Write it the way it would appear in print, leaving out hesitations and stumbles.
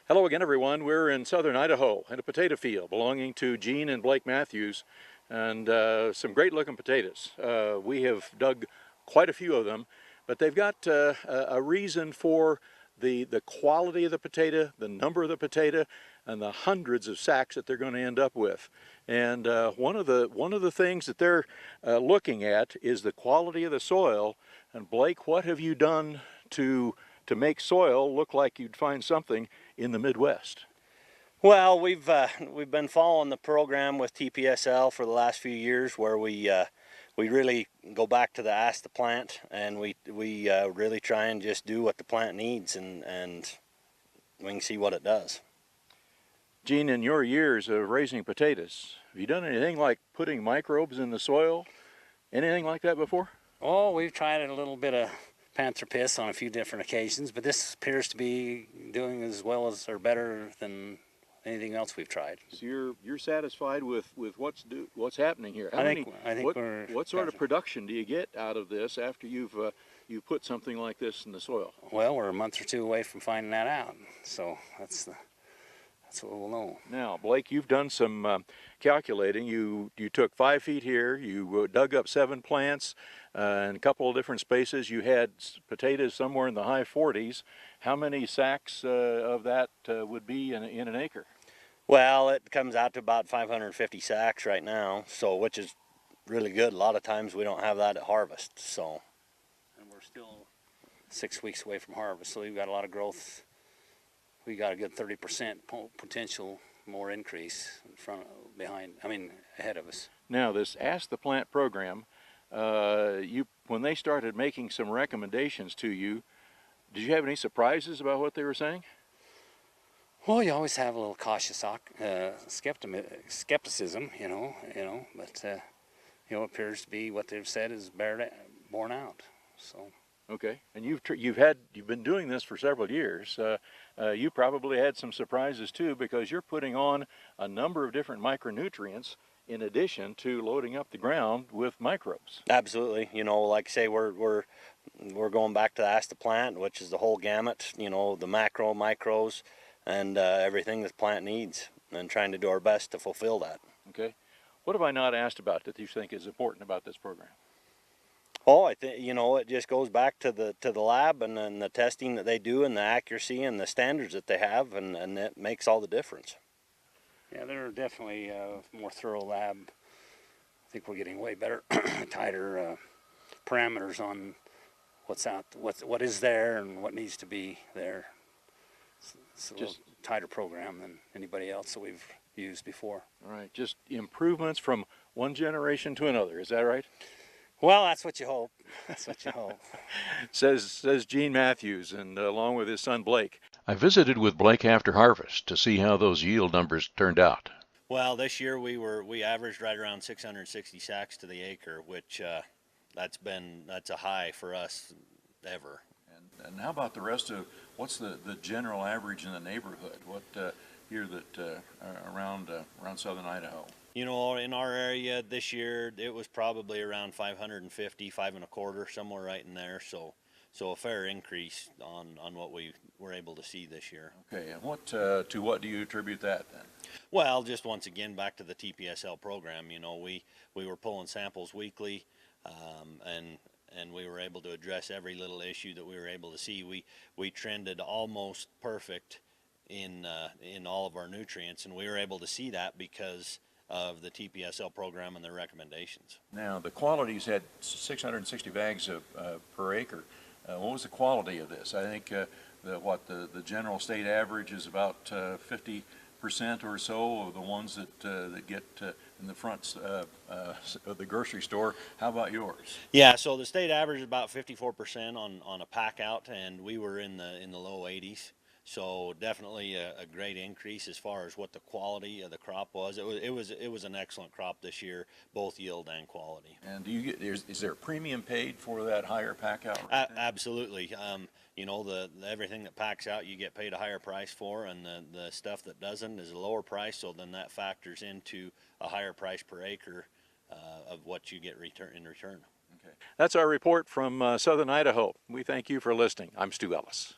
Hello again, everyone. We're in southern Idaho in a potato field belonging to Gene and Blake Matthews, and some great looking potatoes. We have dug quite a few of them, but they've got a reason for the quality of the potato, the number of the potato, and the hundreds of sacks that they're going to end up with. And one of the things that they're looking at is the quality of the soil. And Blake, what have you done to make soil look like you'd find something in the Midwest? Well, we've been following the program with TPSL for the last few years, where we really go back to ask the plant, and we really try and just do what the plant needs, and we can see what it does. Gene, in your years of raising potatoes, have you done anything like putting microbes in the soil? Anything like that before? Oh, we've tried a little bit of panther piss on a few different occasions, but this appears to be doing as well as or better than anything else we've tried. So you're satisfied with what's happening here? I think what sort of production do you get out of this after you've put something like this in the soil? Well, we're a month or two away from finding that out, so that's what we'll know. Now, Blake, you've done some calculating. You took 5 feet here. You dug up 7 plants in a couple of different spaces. You had potatoes somewhere in the high 40s. How many sacks of that would be in an acre? Well, it comes out to about 550 sacks right now, so which is really good. A lot of times we don't have that at harvest, so. And we're still 6 weeks away from harvest, so we've got a lot of growth. We got a good 30% potential more increase ahead of us. Now, this Ask the Plant program, when they started making some recommendations to you, did you have any surprises about what they were saying? Well, you always have a little cautious skepticism, but it appears to be what they've said is borne out. So. Okay, and you've been doing this for several years. You probably had some surprises too, because you're putting on a number of different micronutrients in addition to loading up the ground with microbes. Absolutely, like I say, we're going back to Ask the Plant, which is the whole gamut. The macro, micros, and everything the plant needs, and trying to do our best to fulfill that. Okay, what have I not asked about that you think is important about this program? Oh, I think it just goes back to the lab and then the testing that they do and the accuracy and the standards that they have, and it makes all the difference. Yeah, they're definitely a more thorough lab. I think we're getting way better, tighter parameters on what is there and what needs to be there. It's a little tighter program than anybody else that we've used before. All right, just improvements from one generation to another. Is that right? Well, that's what you hope. That's what you hope. says Gene Matthews, and along with his son Blake. I visited with Blake after harvest to see how those yield numbers turned out. Well, this year we averaged right around 660 sacks to the acre, which that's a high for us ever. And how about the rest of what's the general average in the neighborhood? What here that around southern Idaho? In our area this year, it was probably around 550, 5 1/4, somewhere right in there. So a fair increase on what we were able to see this year. Okay, and to what do you attribute that then? Well, just once again back to the TPSL program. We were pulling samples weekly, and we were able to address every little issue that we were able to see. We trended almost perfect in all of our nutrients, and we were able to see that because of the TPSL program and their recommendations. Now, the qualities had 660 bags per acre. What was the quality of this? I think the general state average is about 50% or so of the ones that get in the front of the grocery store. How about yours? Yeah, so the state average is about 54% on a pack out, and we were in the low 80s. So definitely a great increase as far as what the quality of the crop was. It was an excellent crop this year, both yield and quality. And is there a premium paid for that higher pack out? Absolutely. Everything that packs out you get paid a higher price for, and the stuff that doesn't is a lower price. So then that factors into a higher price per acre of what you get in return. Okay. That's our report from southern Idaho. We thank you for listening. I'm Stu Ellis.